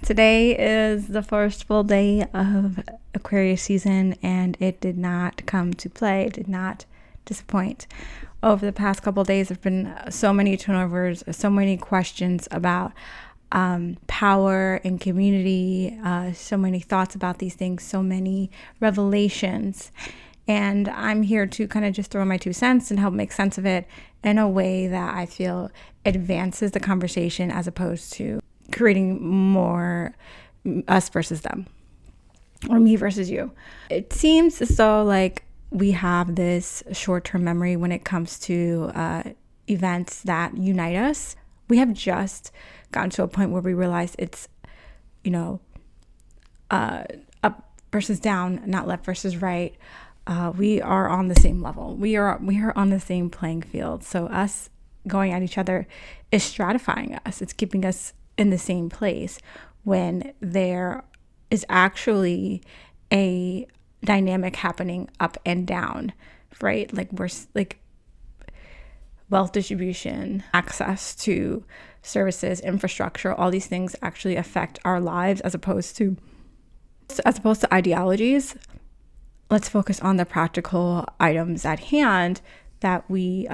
Today is the first full day of Aquarius season, and it did not come to play. It did not disappoint. Over the past couple of days, there have been so many turnovers, so many questions about power and community, so many thoughts about these things, so many revelations. And I'm here to kind of just throw my 2 cents and help make sense of it in a way that I feel advances the conversation as opposed to creating more us versus them or me versus you. It seems as though like we have this short-term memory when it comes to events that unite us. We have just gotten to a point where we realize it's, up versus down, not left versus right. We are on the same level. We are on the same playing field. So us going at each other is stratifying us. It's keeping us in the same place when there is actually a dynamic happening up and down, right? Like we're like wealth distribution, access to services, infrastructure, all these things actually affect our lives as opposed to ideologies. Let's focus on the practical items at hand that we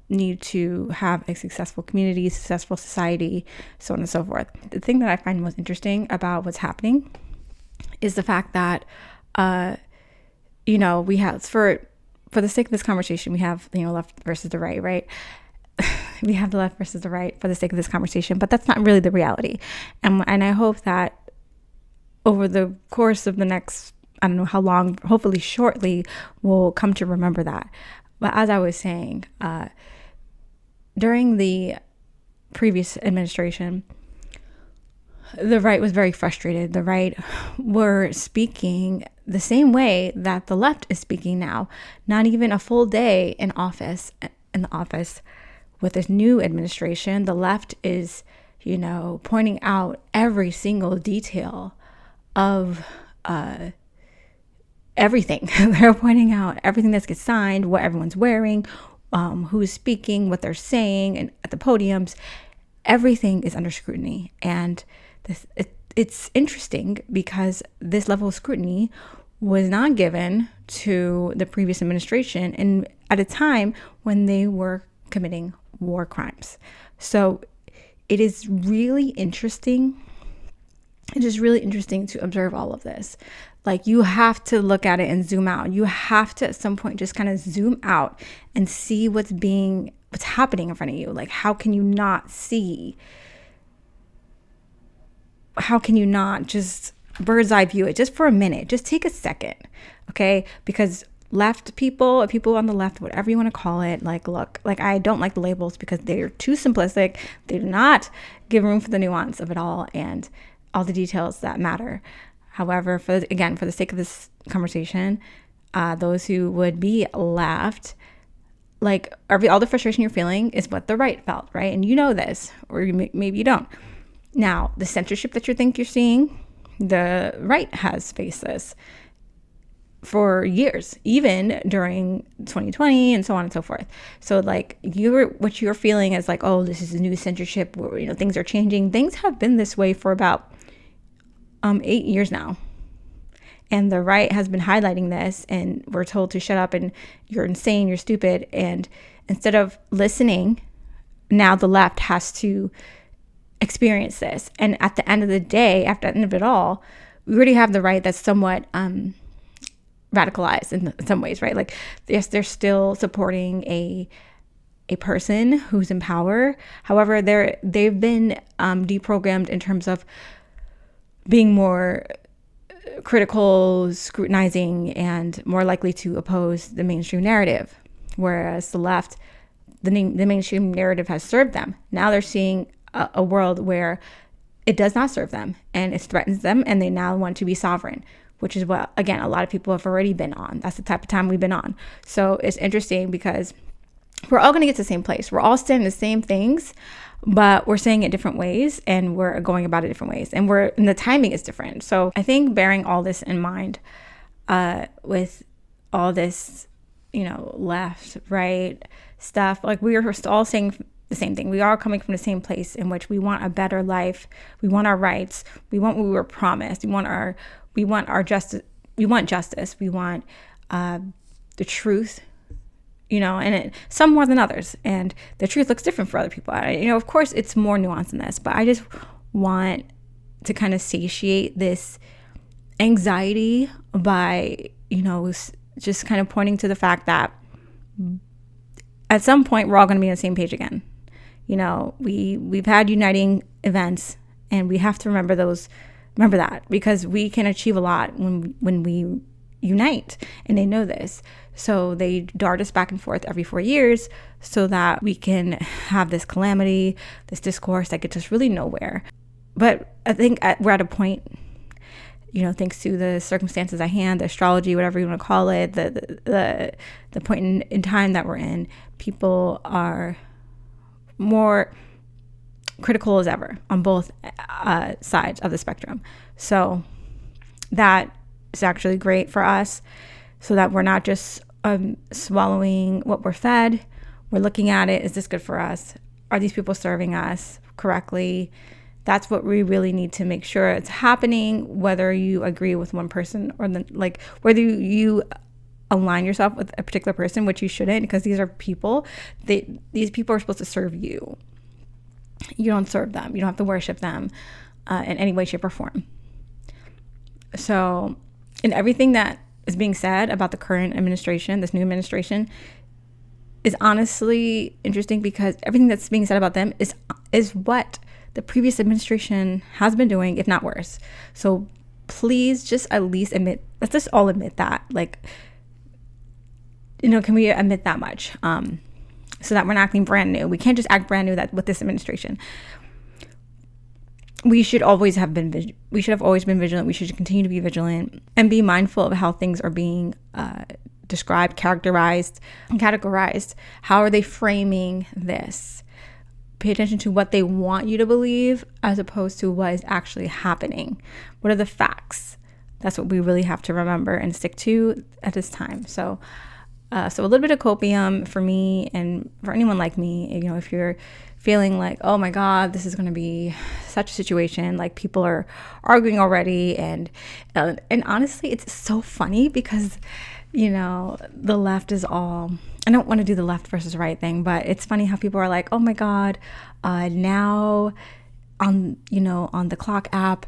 need to have a successful community, successful society, so on and so forth. The thing that I find most interesting about what's happening is the fact that, we have, for the sake of this conversation, we have, left versus the right, right? We have the left versus the right for the sake of this conversation, but that's not really the reality. And I hope that over the course of the next, I don't know how long, hopefully shortly, we'll come to remember that. But as I was saying, during the previous administration, the right was very frustrated. The right were speaking the same way that the left is speaking now. Not even a full day in the office with this new administration. The left is, pointing out every single detail of everything. They're pointing out everything that gets signed, what everyone's wearing, who's speaking, what they're saying, and at the podiums. Everything is under scrutiny. And it's interesting because this level of scrutiny was not given to the previous administration and at a time when they were committing war crimes. So it is really interesting. It is really interesting to observe all of this. Like you have to look at it and zoom out. You have to at some point just kind of zoom out and see what's happening in front of you. Like how can you not see? How can you not just bird's eye view it just for a minute? Just take a second, okay? Because left people, people on the left, whatever you want to call it, like look, like I don't like the labels because they're too simplistic. They do not give room for the nuance of it all and all the details that matter. However, for the sake of this conversation, those who would be left, like all the frustration you're feeling is what the right felt, right? And you know this, or maybe you don't. Now, the censorship that you think you're seeing, the right has faced this for years, even during 2020 and so on and so forth. So like what you're feeling is like, oh, this is a new censorship where, things are changing. Things have been this way for about 8 years now. And the right has been highlighting this and we're told to shut up and you're insane, you're stupid. And instead of listening, now the left has to experience this. And at the end of the day, after the end of it all, we already have the right that's somewhat radicalized in some ways, right? Like, yes, they're still supporting a person who's in power. However, they've been deprogrammed in terms of being more critical, scrutinizing, and more likely to oppose the mainstream narrative. Whereas the left, the mainstream narrative has served them. Now they're seeing a world where it does not serve them and it threatens them, and they now want to be sovereign, which is what, again, a lot of people have already been on. That's the type of time we've been on. So it's interesting because we're all going to get to the same place. We're all saying the same things, but we're saying it different ways and we're going about it different ways, and the timing is different. So I think bearing all this in mind, with all this, left, right stuff, like we are all saying the same thing. We are coming from the same place in which we want a better life. We want our rights. We want what we were promised. We want our justice. We want justice. We want the truth, and some more than others. And the truth looks different for other people. Of course, it's more nuanced than this, but I just want to kind of satiate this anxiety by, just kind of pointing to the fact that at some point we're all going to be on the same page again. We've had uniting events, and we have to remember that, because we can achieve a lot when we unite, and they know this. So they dart us back and forth every 4 years so that we can have this calamity, this discourse that gets us really nowhere. But I think we're at a point, thanks to the circumstances at hand, the astrology, whatever you want to call it, the point in time that we're in, people are more critical as ever on both sides of the spectrum. So that is actually great for us, so that we're not just swallowing what we're fed. We're looking at it. Is this good for us? Are these people serving us correctly? That's what we really need to make sure it's happening, whether you agree with one person or whether you align yourself with a particular person, which you shouldn't, because these are people. These people are supposed to serve you. You don't serve them. You don't have to worship them in any way, shape, or form. So, and everything that is being said about the current administration, this new administration, is honestly interesting, because everything that's being said about them is what the previous administration has been doing, if not worse. So please just at least let's just all admit that. Can we admit that much? So that we're not acting brand new. We can't just act brand new with this administration. We should always have been vigilant. We should continue to be vigilant and be mindful of how things are being described, categorized. How are they framing this? Pay attention to what they want you to believe as opposed to what is actually happening. What are the facts? That's what we really have to remember and stick to at this time. So a little bit of copium for me, and for anyone like me, if you're feeling like, oh my God, this is going to be such a situation, like people are arguing already. And honestly, it's so funny because, the left is all, I don't want to do the left versus right thing, but it's funny how people are like, oh my God, now on the Clock app,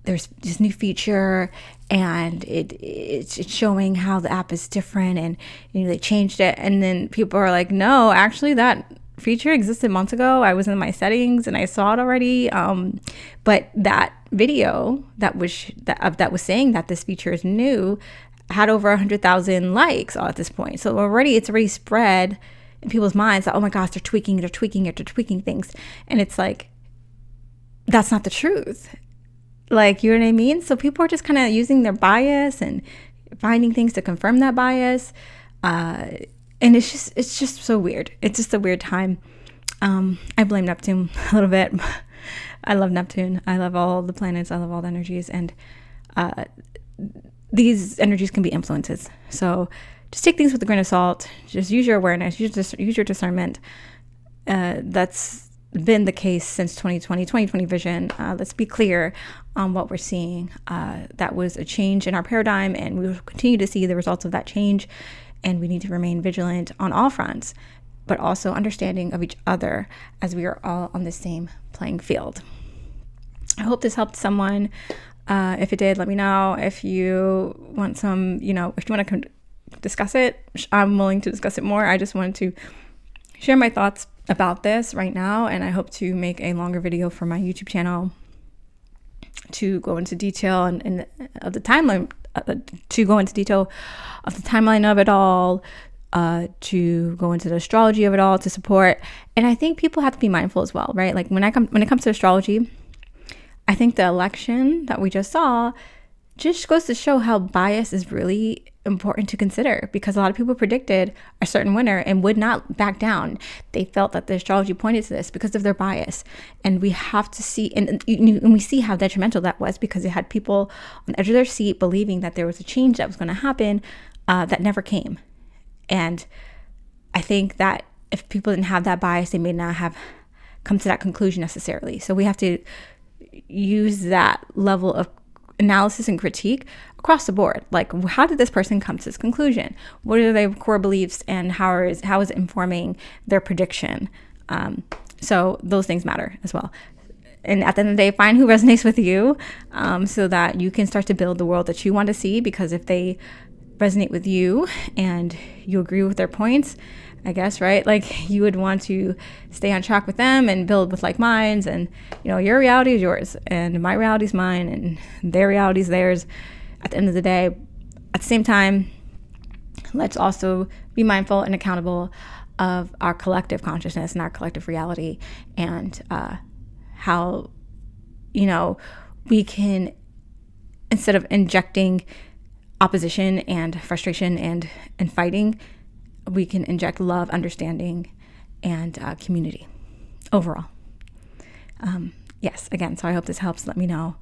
there's this new feature, and it's showing how the app is different, and they changed it. And then people are like, no, actually that feature existed months ago. I was in my settings and I saw it already. But that video that was saying that this feature is new had over 100,000 likes at this point. So it's already spread in people's minds that, oh my gosh, they're tweaking things. And it's like, that's not the truth. You know what I mean? So people are just kind of using their bias and finding things to confirm that bias. And it's just so weird. It's just a weird time. I blame Neptune a little bit. I love Neptune. I love all the planets. I love all the energies. And these energies can be influences. So just take things with a grain of salt. Just use your awareness. Use your discernment. That's been the case since 2020 vision. Let's be clear on what we're seeing. That was a change in our paradigm, and we will continue to see the results of that change. And we need to remain vigilant on all fronts, but also understanding of each other as we are all on the same playing field. I hope this helped someone. If it did, let me know. If you want if you want to discuss it, I'm willing to discuss it more. I just wanted to share my thoughts about this right now, and I hope to make a longer video for my YouTube channel to go into detail and of the timeline, of it all, to go into the astrology of it all, to support. And I think people have to be mindful as well, right? When it comes to astrology, I think the election that we just saw just goes to show how bias is really important to consider, because a lot of people predicted a certain winner and would not back down. They felt that the astrology pointed to this because of their bias. And we have to see, and we see how detrimental that was, because it had people on the edge of their seat believing that there was a change that was going to happen that never came. And I think that if people didn't have that bias, they may not have come to that conclusion necessarily. So we have to use that level of analysis and critique across the board. Like, how did this person come to this conclusion? What are their core beliefs, and how is it informing their prediction? So those things matter as well. And at the end of the day, find who resonates with you, so that you can start to build the world that you want to see. Because if they resonate with you and you agree with their points, I guess, right? Like, you would want to stay on track with them and build with like minds. And, you know, your reality is yours and my reality is mine and their reality is theirs. At the end of the day, at the same time, let's also be mindful and accountable of our collective consciousness and our collective reality, and how, you know, we can, instead of injecting opposition and frustration and fighting, we can inject love, understanding, and community overall. Yes, again, so I hope this helps. Let me know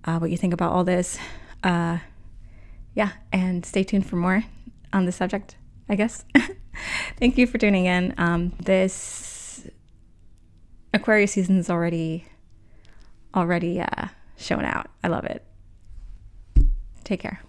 what you think about all this. Yeah, and stay tuned for more on this subject, I guess. Thank you for tuning in. This Aquarius season is already showing out. I love it. Take care.